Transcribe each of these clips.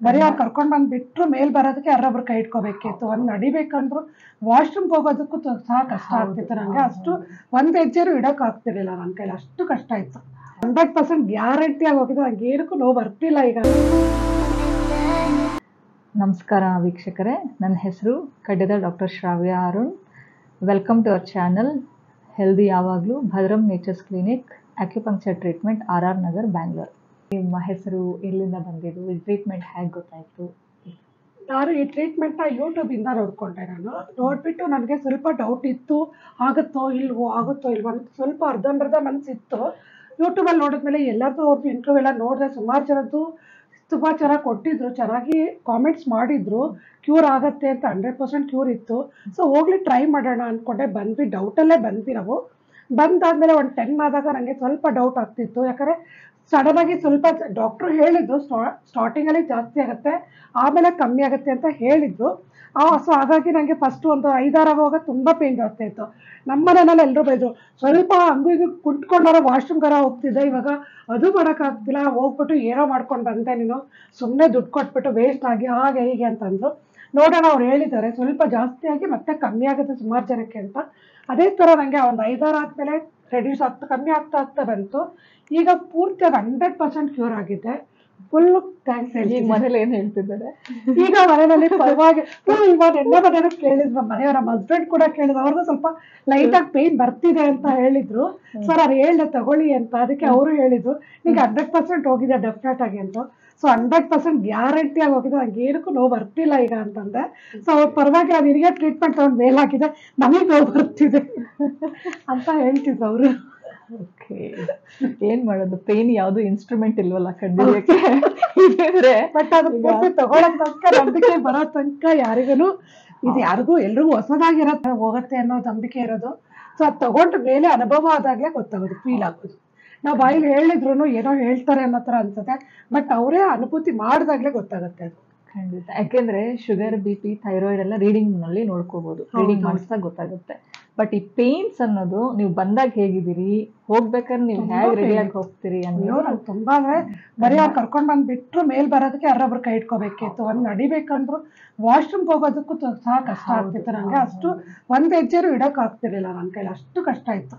ಬರೀ ಅವ್ರು ಕರ್ಕೊಂಡು ಬಂದು ಬಿಟ್ಟರು ಮೇಲ್ ಬರೋದಕ್ಕೆ ಯಾರೊಬ್ರು ಕೈ ಇಟ್ಕೋಬೇಕಿತ್ತು. ಒಂದು ನಡಿಬೇಕಂದ್ರು ವಾಶ್ರೂಮ್ಗೆ ಹೋಗೋದಕ್ಕೂ ಸಹ ಕಷ್ಟ ಆಗ್ತಿತ್ತು ನನಗೆ. ಅಷ್ಟು ಒಂದು ಹೆಜ್ಜೆನೂ ಇಡೋಕೆ ಆಗ್ತಿರ್ಲಿಲ್ಲ ನನ್ನ ಕೈಲಿ, ಅಷ್ಟು ಕಷ್ಟ ಇತ್ತು. 100% ಗ್ಯಾರಂಟಿ ಆಗಿ ಹೋಗಿದೆ, ನಂಗೆ ಏನಕ್ಕೂ ನೋವು ಬರ್ತಿಲ್ಲ ಈಗ. ನಮಸ್ಕಾರ ವೀಕ್ಷಕರೇ, ನನ್ನ ಹೆಸರು ಕಡ್ಡೆದ doctor Shravya Arun. Welcome to our channel healthy ಯಾವಾಗಲೂ ಭದ್ರಂ nature's clinic acupuncture treatment RR Nagar Bangalore. ನಿಮ್ಮ ಹೆಸರು, ಎಲ್ಲಿಂದ ಬಂದಿದ್ದು, ಈ ಟ್ರೀಟ್ಮೆಂಟ್ ಹೇಗೆ ಗೊತ್ತಾಯಿತು? ನಾನು ಈ ಟ್ರೀಟ್ಮೆಂಟ್ನ ಯೂಟ್ಯೂಬಿಂದ ನೋಡಿಕೊಂಡೆ. ನಾನು ನೋಡಿಬಿಟ್ಟು ನನಗೆ ಸ್ವಲ್ಪ ಡೌಟ್ ಇತ್ತು, ಆಗುತ್ತೋ ಇಲ್ವೋ ಅಂತ ಸ್ವಲ್ಪ ಅರ್ಧಂಬರ್ಧ ಮನಸ್ಸಿತ್ತು. ಯೂಟ್ಯೂಬಲ್ಲಿ ನೋಡಿದ್ಮೇಲೆ ಎಲ್ಲರದ್ದು ಅವ್ರದ್ದು ಇಂಟರ್ವ್ಯೂ ಎಲ್ಲ ನೋಡಿದೆ, ಸುಮಾರು ಜನದ್ದು ತುಂಬ ಚೆನ್ನಾಗಿ ಕೊಟ್ಟಿದ್ರು, ಚೆನ್ನಾಗಿ ಕಾಮೆಂಟ್ಸ್ ಮಾಡಿದ್ರು, ಕ್ಯೂರ್ ಆಗುತ್ತೆ ಅಂತ 100% ಕ್ಯೂರ್ ಇತ್ತು. ಸೊ ಹೋಗ್ಲಿ ಟ್ರೈ ಮಾಡೋಣ ಅಂದ್ಕೊಂಡೆ ಬಂದ್ವಿ. ಡೌಟಲ್ಲೇ ಬಂದ್ವಿ ನಾವು. ಬಂದಾದಮೇಲೆ ಒಂದು 10 ಆದಾಗ ನನಗೆ ಸ್ವಲ್ಪ ಡೌಟ್ ಆಗ್ತಿತ್ತು. ಯಾಕಂದರೆ ಸಡನ್ನಾಗಿ ಸ್ವಲ್ಪ ಡಾಕ್ಟ್ರು ಹೇಳಿದ್ರು ಸ್ಟಾರ್ಟಿಂಗಲ್ಲಿ ಜಾಸ್ತಿ ಆಗುತ್ತೆ, ಆಮೇಲೆ ಕಮ್ಮಿ ಆಗುತ್ತೆ ಅಂತ ಹೇಳಿದ್ರು. ಸೊ ಹಾಗಾಗಿ ನನಗೆ ಫಸ್ಟ್ ಒಂದು 5-6 ಆಗುವಾಗ ತುಂಬ ಪೇನ್ ಜಾಸ್ತಿ ಆಯಿತು. ನಮ್ಮ ಮನೆಯಲ್ಲಿ ಎಲ್ಲರೂ ಬೈದರು, ಸ್ವಲ್ಪ ಹಂಗೂ ಈಗ ಕುಂತ್ಕೊಂಡಾರ ವಾಶ್ರೂಮ್ಗಾರ ಹೋಗ್ತಿದ್ದೆ, ಇವಾಗ ಅದು ಮಾಡೋಕ್ಕಾಗ್ತಿಲ್ಲ, ಹೋಗ್ಬಿಟ್ಟು ಏನೋ ಮಾಡ್ಕೊಂಡು ಬಂದೆ ನೀನು, ಸುಮ್ಮನೆ ದುಡ್ಡು ಕೊಟ್ಬಿಟ್ಟು ವೇಸ್ಟ್ ಆಗಿ ಹಾಗೆ ಹೀಗೆ ಅಂತಂದರು. ನೋಡೋಣ, ಅವ್ರು ಹೇಳಿದ್ದಾರೆ ಸ್ವಲ್ಪ ಜಾಸ್ತಿ ಆಗಿ ಮತ್ತೆ ಕಮ್ಮಿ ಆಗುತ್ತೆ ಸುಮಾರು ಜನಕ್ಕೆ ಅಂತ. ಅದೇ ಥರ ನನಗೆ ಒಂದು 5-6 ಆದಮೇಲೆ ರೆಡ್ಯೂಸ್ ಆಗ್ತಾ ಕಮ್ಮಿ ಆಗ್ತಾ ಬಂತು. ಈಗ ಪೂರ್ತಿಯಾಗಿ 100% ಕ್ಯೂರ್ ಆಗಿದೆ. Full thanks. ಈಗ ಮನೇಲಿ ಏನು ಹೇಳ್ತಿದ್ದಾರೆ? ಈಗ ಮನೆಯಲ್ಲಿ ಪರವಾಗಿಲ್ಲ. ಇವಾಗ ಎಣ್ಣೆ ಮನೆಯವ್ರು ಕೇಳಿದ್ರು, ಮನೆಯವ್ರ ನಮ್ಮ ಹಸ್ಬೆಂಡ್ ಕೂಡ ಕೇಳಿದ್ರು, ಅವ್ರಿಗೂ ಸ್ವಲ್ಪ ಲೈಟಾಗಿ ಪೇಯ್ನ್ ಬರ್ತಿದೆ ಅಂತ ಹೇಳಿದ್ರು. ಸರ್ ಅವ್ರು ಹೇಳಿದೆ ತಗೊಳ್ಳಿ ಅಂತ, ಅದಕ್ಕೆ ಅವರು ಹೇಳಿದ್ರು ನಿಮಗೆ 100% ಹೋಗಿದೆ ಡೆಫಿನೆಟ್ ಆಗಿ ಅಂತ. ಸೊ 100% ಗ್ಯಾರಂಟಿ ಆಗಿ ಹೋಗಿದೆ, ನಂಗೆ ಏನಕ್ಕೂ ನೋವು ಬರ್ತಿಲ್ಲ ಈಗ ಅಂತಂದೆ. ಸೊ ಅವ್ರು ಪರವಾಗಿಲ್ಲ, ನಿನಗೆ ಟ್ರೀಟ್ಮೆಂಟ್ ತಗೊಂಡು ಮೇಲಾಗಿದೆ, ನಮಗೆ ನೋವು ಬರ್ತಿದೆ ಅಂತ ಹೇಳ್ತಿದ್ರು ಅವರು. ಓಕೆ, ಏನ್ ಮಾಡೋದು, ಪೇನ್ ಯಾವುದು ಇನ್ಸ್ಟ್ರೂಮೆಂಟ್ ಇಲ್ವಲ್ಲ ಕಂಡಿಡಿಯಕ್ಕೆ. ಬಟ್ ಅದು ತಗೊಳ್ಳೋ ತನಕ ನಂಬಿಕೆ ಬರೋ ತನಕ ಯಾರಿಗೂ ಎಲ್ರಿಗೂ ಹೊಸದಾಗಿರತ್ತೆ ಹೋಗುತ್ತೆ ಅನ್ನೋ ನಂಬಿಕೆ ಇರೋದು. ಸೊ ಅದು ತಗೊಂಡ ಮೇಲೆ ಅನುಭವ ಆದಾಗಲೇ ಗೊತ್ತಾಗೋದು, ಫೀಲ್ ಆಗೋದು. ನಾವು ಬಾಯಲ್ಲಿ ಹೇಳಿದ್ರು ಏನೋ ಹೇಳ್ತಾರೆ ಅನ್ನೋ ಥರ ಅನ್ಸುತ್ತೆ, ಬಟ್ ಅವರೇ ಅನುಭೂತಿ ಮಾಡಿದಾಗಲೇ ಗೊತ್ತಾಗುತ್ತೆ ಅದು. ಖಂಡಿತ. ಯಾಕೆಂದ್ರೆ ಶುಗರ್, BP, ಥೈರಾಯ್ಡ್ ಎಲ್ಲ ರೀಡಿಂಗ್ ನಲ್ಲಿ ನೋಡ್ಕೋಬಹುದು, ರೀಡಿಂಗ್ ಮಾಡಿಸಿದಾಗ ಗೊತ್ತಾಗುತ್ತೆ. ಬಟ್ ಈ ಪೇನ್ಸ್ ಅನ್ನೋದು ನೀವು ಬಂದಾಗ ಹೇಗಿದ್ದೀರಿ, ಹೋಗ್ಬೇಕಾದ್ರೆ ನೀವು ಹೇಗೆ ರೆಡಿಯಾಗಿ ಹೋಗ್ತೀರಿ ಅನ್ನೋ ನಂಗೆ ತುಂಬಾ ಅಂದ್ರೆ ಬರೀ ಅವ್ರು ಕರ್ಕೊಂಡು ಬಂದು ಬಿಟ್ಟರು ಮೇಲ್ ಬರೋದಕ್ಕೆ ಯಾರೊಬ್ರು ಕೈ ಇಟ್ಕೋಬೇಕಿತ್ತು. ಒಂದು ನಡಿಬೇಕಂದ್ರು ವಾಶ್ರೂಮ್ಗೆ ಹೋಗೋದಕ್ಕೂ ಸಹ ಕಷ್ಟ ಆಗ್ತಿತ್ತು ನನಗೆ. ಅಷ್ಟು ಒಂದು ಹೆಜ್ಜೆನೂ ಇಡೋಕೆ ಆಗ್ತಿರ್ಲಿಲ್ಲ ನನ್ನ ಕೈಲಿ, ಅಷ್ಟು ಕಷ್ಟ ಇತ್ತು.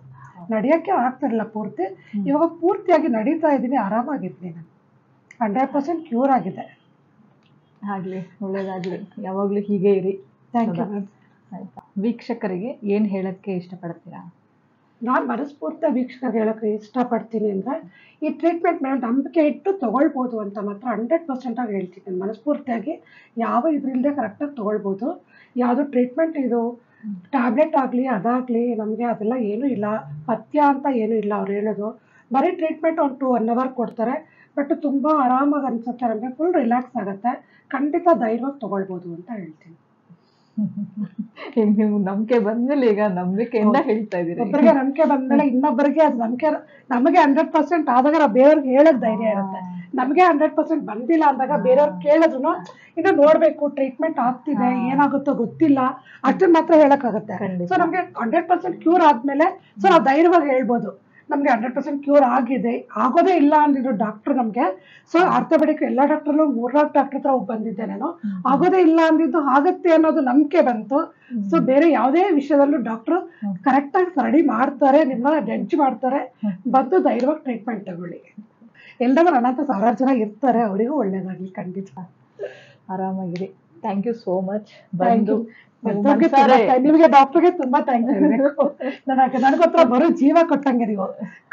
ನಡೆಯೋಕ್ಕೆ ಆಗ್ತಿರಲಿಲ್ಲ ಪೂರ್ತಿ. ಇವಾಗ ಪೂರ್ತಿಯಾಗಿ ನಡೀತಾ ಇದ್ದೀನಿ, ಆರಾಮಾಗಿದ್ದೀನಿ ನಾನು. 100% ಕ್ಯೂರ್ ಆಗಿದೆ. ಆಗ್ಲಿ, ಒಳ್ಳೇದಾಗ್ಲಿ, ಯಾವಾಗ್ಲೂ ಹೀಗೆ ಇರಿ. Thank you ma'am. ಆಯ್ತಾ, ವೀಕ್ಷಕರಿಗೆ ಏನ್ ಹೇಳಕ್ಕೆ ಇಷ್ಟಪಡ್ತೀರಾ? ನಾನು ಮನಸ್ಫೂರ್ತಿ ವೀಕ್ಷಕರಿಗೆ ಹೇಳೋಕ್ಕೆ ಇಷ್ಟಪಡ್ತೀನಿ ಅಂದರೆ, ಈ ಟ್ರೀಟ್ಮೆಂಟ್ ಮೇಲೆ ನಂಬಿಕೆ ಇಟ್ಟು ತೊಗೊಳ್ಬೋದು ಅಂತ ಮಾತ್ರ 100% ಆಗಿ ಹೇಳ್ತೀನಿ. ನಾನು ಮನಸ್ಫೂರ್ತಿಯಾಗಿ ಯಾವ ಇದರಿಂದ ಕರೆಕ್ಟಾಗಿ ತೊಗೊಳ್ಬೋದು. ಯಾವುದು ಟ್ರೀಟ್ಮೆಂಟ್ ಇದು ಟ್ಯಾಬ್ಲೆಟ್ ಆಗಲಿ ಅದಾಗಲಿ ನಮಗೆ ಅದೆಲ್ಲ ಏನೂ ಇಲ್ಲ, ಪಥ್ಯ ಅಂತ ಏನೂ ಇಲ್ಲ. ಅವ್ರು ಹೇಳೋದು ಬರೀ ಟ್ರೀಟ್ಮೆಂಟ್ ಒಂದು 1 ಅವರ್ ಕೊಡ್ತಾರೆ, ಬಟ್ ತುಂಬ ಆರಾಮಾಗಿ ಅನಿಸುತ್ತೆ ನಮಗೆ, ಫುಲ್ ರಿಲ್ಯಾಕ್ಸ್ ಆಗುತ್ತೆ. ಖಂಡಿತ ಧೈರ್ಯವಾಗಿ ತೊಗೊಳ್ಬೋದು ಅಂತ ಹೇಳ್ತೀನಿ. ಈಗ ನೀವು ನಂಬಿಕೆ ಬಂದ್ಮೇಲೆ, ಈಗ ನಂಬಿಕೆಯಿಂದ ಹೇಳ್ತಾ ಇದ್ದೀರಿ. ಒಬ್ಬರಿಗೆ ನಂಬಿಕೆ ಬಂದ್ಮೇಲೆ ಇನ್ನೊಬ್ಬರಿಗೆ ಅದು ನಂಬಿಕೆ, ನಮಗೆ 100% ಆದಾಗ ನಾವು ಬೇರೆಯವ್ರಿಗೆ ಹೇಳೋದು ಧೈರ್ಯ ಇರುತ್ತೆ. ನಮಗೆ 100% ಬಂದಿಲ್ಲ ಅಂದಾಗ ಬೇರೆಯವ್ರು ಕೇಳಿದ್ರು ಇನ್ನು ನೋಡಬೇಕು, ಟ್ರೀಟ್ಮೆಂಟ್ ಆಗ್ತಿದೆ, ಏನಾಗುತ್ತೋ ಗೊತ್ತಿಲ್ಲ, ಅಷ್ಟನ್ನು ಮಾತ್ರ ಹೇಳೋಕ್ಕಾಗುತ್ತೆ. ಸೊ ನಮಗೆ 100% ಕ್ಯೂರ್ ಆದಮೇಲೆ ಸೊ ನಾವು ಧೈರ್ಯವಾಗಿ ಹೇಳ್ಬೋದು ನಮಗೆ 100% ಕ್ಯೂರ್ ಆಗಿದೆ. ಆಗೋದೇ ಇಲ್ಲ ಅಂದಿದ್ರು ಡಾಕ್ಟ್ರು ನಮಗೆ. ಸೊ ಆರ್ಥೋಪೆಡಿಕ್ ಎಲ್ಲ ಡಾಕ್ಟ್ರಲ್ಲೂ 3-4 ಡಾಕ್ಟ್ರ್ ಹತ್ರ ಹೋಗಿ ಬಂದಿದ್ದೆ ನಾನು. ಆಗೋದೇ ಇಲ್ಲ ಅಂದಿದ್ದು ಆಗುತ್ತೆ ಅನ್ನೋದು ನಂಬಿಕೆ ಬಂತು. ಸೊ ಬೇರೆ ಯಾವುದೇ ವಿಷಯದಲ್ಲೂ ಡಾಕ್ಟ್ರು ಕರೆಕ್ಟಾಗಿ ರೆಡಿ ಮಾಡ್ತಾರೆ, ನಿಮ್ಮನ್ನ ಜಡ್ಜ್ ಮಾಡ್ತಾರೆ. ಬಂದು ಧೈರ್ಯವಾಗಿ ಟ್ರೀಟ್ಮೆಂಟ್ ತಗೊಳ್ಳಿ. ಎಲ್ಲರೂ ನನ್ನ ಹತ್ರ 1000 ಜನ ಇರ್ತಾರೆ, ಅವರಿಗೂ ಒಳ್ಳೇದಾಗಲಿ. ಖಂಡಿತ ಆರಾಮಾಗಿರಿ. Thank you so much. ಬಂದು ನಿಮಗೆ ಡಾಕ್ಟರ್ಗೆ ತುಂಬಾ ಥ್ಯಾಂಕ್ಸ್ ಹೇಳಬೇಕು. ನನಗೋತ್ರ ಬರೋ ಜೀವ ಕೊಟ್ಟಂಗೆ ನೀವು.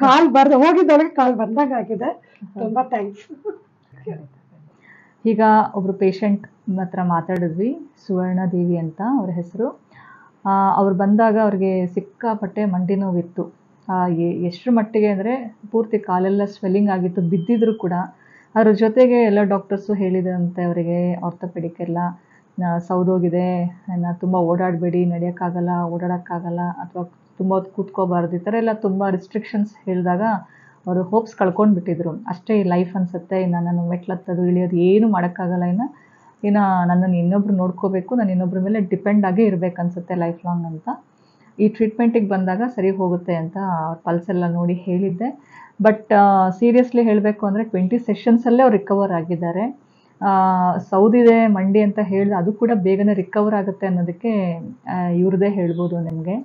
ಕಾಲ್ ಹೋಗಿದ್ದೊಳಗೆ ಕಾಲ್ ಬಂದಾಗ ಆಗಿದೆ. ತುಂಬಾ ಥ್ಯಾಂಕ್ಸ್. ಈಗ ಒಬ್ರು ಪೇಷಂಟ್ ಹತ್ರ ಮಾತಾಡಿದ್ವಿ, ಸುವರ್ಣ ದೇವಿ ಅಂತ ಅವ್ರ ಹೆಸರು. ಅವ್ರು ಬಂದಾಗ ಅವ್ರಿಗೆ ಸಿಕ್ಕಾಪಟ್ಟೆ ಮಂಡಿ ನೋವಿತ್ತು. ಎಷ್ಟರ ಮಟ್ಟಿಗೆ ಅಂದರೆ ಪೂರ್ತಿ ಕಾಲೆಲ್ಲ ಸ್ವೆಲ್ಲಿಂಗ್ ಆಗಿತ್ತು, ಬಿದ್ದಿದ್ರು ಕೂಡ. ಅದ್ರ ಜೊತೆಗೆ ಎಲ್ಲ ಡಾಕ್ಟರ್ಸು ಹೇಳಿದಂತೆ ಅವರಿಗೆ ಆರ್ಥೋಪೆಡಿಕ್ ಎಲ್ಲ ಸೌದೋಗಿದೆ, ತುಂಬ ಓಡಾಡಬೇಡಿ, ನಡೆಯೋಕ್ಕಾಗಲ್ಲ, ಓಡಾಡೋಕ್ಕಾಗಲ್ಲ, ಅಥವಾ ತುಂಬ ಹೊತ್ತು ಕೂತ್ಕೋಬಾರ್ದು, ಈ ಥರ ಎಲ್ಲ ತುಂಬ ರಿಸ್ಟ್ರಿಕ್ಷನ್ಸ್ ಹೇಳಿದಾಗ ಅವರು ಹೋಪ್ಸ್ ಕಳ್ಕೊಂಡ್ಬಿಟ್ಟಿದ್ರು. ಅಷ್ಟೇ ಲೈಫ್ ಅನಿಸುತ್ತೆ, ಇನ್ನು ನಾನು ಮೆಟ್ಲತ್ತದು ಇಳಿಯೋದು ಏನೂ ಮಾಡೋಕ್ಕಾಗಲ್ಲ, ಇನ್ನು ನನ್ನನ್ನು ಇನ್ನೊಬ್ರು ನೋಡ್ಕೋಬೇಕು, ನಾನು ಇನ್ನೊಬ್ರ ಮೇಲೆ ಡಿಪೆಂಡ್ ಆಗೇ ಇರಬೇಕನ್ಸುತ್ತೆ ಲೈಫ್ ಲಾಂಗ್ ಅಂತ. ಈ ಟ್ರೀಟ್ಮೆಂಟಿಗೆ ಬಂದಾಗ ಸರಿ ಹೋಗುತ್ತೆ ಅಂತ ಪಲ್ಸ್ ಎಲ್ಲ ನೋಡಿ ಹೇಳಿದ್ದೆ. ಬಟ್ ಸೀರಿಯಸ್ಲಿ ಹೇಳಬೇಕು ಅಂದರೆ 20 ಸೆಷನ್ಸಲ್ಲೇ ಅವ್ರು ರಿಕವರ್ ಆಗಿದ್ದಾರೆ. ಸೌದಿದೆ ಮಂಡಿ ಅಂತ ಹೇಳಿದ್ರೆ ಅದು ಕೂಡ ಬೇಗನೆ ರಿಕವರ್ ಆಗುತ್ತೆ ಅನ್ನೋದಕ್ಕೆ ಇವ್ರದ್ದೇ ಹೇಳ್ಬೋದು ನಿಮಗೆ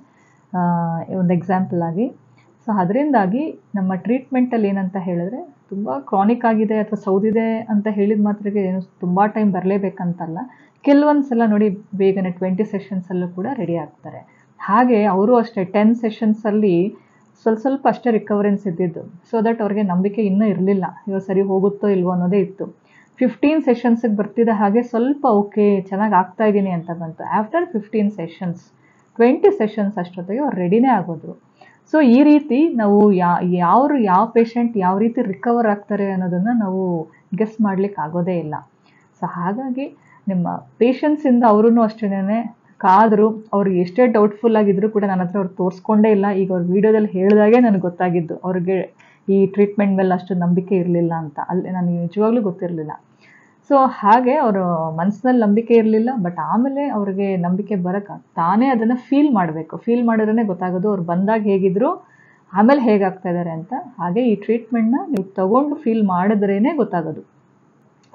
ಒಂದು ಎಕ್ಸಾಂಪಲ್ ಆಗಿ. ಸೊ ಅದರಿಂದಾಗಿ ನಮ್ಮ ಟ್ರೀಟ್ಮೆಂಟಲ್ಲಿ ಏನಂತ ಹೇಳಿದ್ರೆ ತುಂಬ ಕ್ರಾನಿಕ್ ಆಗಿದೆ ಅಥವಾ ಸೌದಿದೆ ಅಂತ ಹೇಳಿದ ಮಾತ್ರಕ್ಕೆ ಏನು ತುಂಬ ಟೈಮ್ ಬರಲೇಬೇಕಂತಲ್ಲ. ಕೆಲವೊಂದು ಸಲ ನೋಡಿ ಬೇಗನೆ 20 ಸೆಷನ್ಸಲ್ಲೂ ಕೂಡ ರೆಡಿ ಆಗ್ತಾರೆ. ಹಾಗೆ ಅವರು ಅಷ್ಟೇ 10 ಸೆಷನ್ಸಲ್ಲಿ ಸ್ವಲ್ಪ ಅಷ್ಟೇ ರಿಕವರೆನ್ಸ್ ಇದ್ದಿದ್ದು. ಸೊ ದಟ್ ಅವ್ರಿಗೆ ನಂಬಿಕೆ ಇನ್ನೂ ಇರಲಿಲ್ಲ, ಇವಾಗ ಸರಿ ಹೋಗುತ್ತೋ ಇಲ್ವೋ ಅನ್ನೋದೇ ಇತ್ತು. 15 ಸೆಷನ್ಸಿಗೆ ಬರ್ತಿದ್ದ ಹಾಗೆ ಸ್ವಲ್ಪ ಓಕೆ ಚೆನ್ನಾಗಿ ಆಗ್ತಾ ಇದ್ದೀನಿ ಅಂತ ಬಂತು. ಆಫ್ಟರ್ 15 ಸೆಷನ್ಸ್ 20 ಸೆಷನ್ಸ್ ಅಷ್ಟೊತ್ತಿಗೆ ಅವ್ರು ರೆಡಿನೇ ಆಗೋದ್ರು. ಸೊ ಈ ರೀತಿ ನಾವು ಯಾವ ಪೇಷಂಟ್ ಯಾವ ರೀತಿ ರಿಕವರ್ ಆಗ್ತಾರೆ ಅನ್ನೋದನ್ನು ನಾವು ಗೆಸ್ ಮಾಡ್ಲಿಕ್ಕೆ ಆಗೋದೇ ಇಲ್ಲ. ಸೊ ಹಾಗಾಗಿ ನಿಮ್ಮ ಪೇಷನ್ಸಿಂದ ಅವ್ರೂ ಅಷ್ಟೇನೆ ಕಾದರು. ಅವ್ರು ಎಷ್ಟೇ ಡೌಟ್ಫುಲ್ ಆಗಿದ್ರು ಕೂಡ ನನ್ನ ಹತ್ರ ಅವ್ರು ತೋರಿಸ್ಕೊಂಡೇ ಇಲ್ಲ. ಈಗ ಅವ್ರ ವಿಡಿಯೋದಲ್ಲಿ ಹೇಳಿದಾಗೆ ನನಗೆ ಗೊತ್ತಾಗಿದ್ದು ಅವ್ರಿಗೆ ಈ ಟ್ರೀಟ್ಮೆಂಟ್ ಮೇಲೆ ಅಷ್ಟು ನಂಬಿಕೆ ಇರಲಿಲ್ಲ ಅಂತ. ಅಲ್ಲಿ ನನಗೆ ನಿಜವಾಗ್ಲೂ ಗೊತ್ತಿರಲಿಲ್ಲ. ಸೊ ಹಾಗೆ ಅವರು ಮನಸ್ಸಿನಲ್ಲಿ ನಂಬಿಕೆ ಇರಲಿಲ್ಲ, ಬಟ್ ಆಮೇಲೆ ಅವ್ರಿಗೆ ನಂಬಿಕೆ ಬರೋಕ್ಕೆ ತಾನೇ ಅದನ್ನು ಫೀಲ್ ಮಾಡಬೇಕು. ಫೀಲ್ ಮಾಡಿದ್ರೇ ಗೊತ್ತಾಗೋದು ಅವ್ರು ಬಂದಾಗ ಹೇಗಿದ್ರು ಆಮೇಲೆ ಹೇಗಾಗ್ತಾ ಇದ್ದಾರೆ ಅಂತ. ಹಾಗೆ ಈ ಟ್ರೀಟ್ಮೆಂಟ್ನ ನೀವು ತಗೊಂಡು ಫೀಲ್ ಮಾಡಿದ್ರೇ ಗೊತ್ತಾಗೋದು.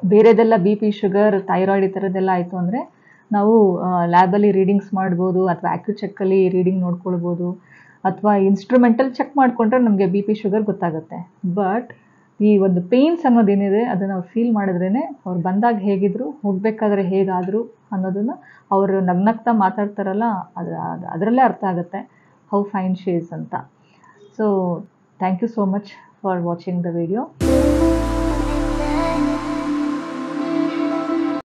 ಬೇರೆದೆಲ್ಲ BP, ಶುಗರ್, ಥೈರಾಯ್ಡ್ ಈ ಥರದ್ದೆಲ್ಲ ಆಯಿತು ಅಂದರೆ ನಾವು ಲ್ಯಾಬಲ್ಲಿ ರೀಡಿಂಗ್ಸ್ ಮಾಡ್ಬೋದು, ಅಥವಾ ಆ್ಯಕ್ಯುಚೆಕ್ಕಲ್ಲಿ ರೀಡಿಂಗ್ ನೋಡ್ಕೊಳ್ಬೋದು, ಅಥವಾ ಇನ್ಸ್ಟ್ರೂಮೆಂಟಲ್ ಚೆಕ್ ಮಾಡಿಕೊಂಡ್ರೆ ನಮಗೆ BP, ಶುಗರ್ ಗೊತ್ತಾಗುತ್ತೆ. ಬಟ್ ಈ ಒಂದು ಪೇಯ್ನ್ಸ್ ಅನ್ನೋದೇನಿದೆ ಅದನ್ನು ಅವ್ರು ಫೀಲ್ ಮಾಡಿದ್ರೇ ಅವ್ರು ಬಂದಾಗ ಹೇಗಿದ್ರು, ಹೋಗಬೇಕಾದ್ರೆ ಹೇಗಾದರು ಅನ್ನೋದನ್ನು ಅವರು ನಗ್ನಗ್ತಾ ಮಾತಾಡ್ತಾರಲ್ಲ ಅದರಲ್ಲೇ ಅರ್ಥ ಆಗುತ್ತೆ ಹೌ ಫೈನ್ ಶಿ ಈಸ್ ಅಂತ. So thank you so much for watching the video.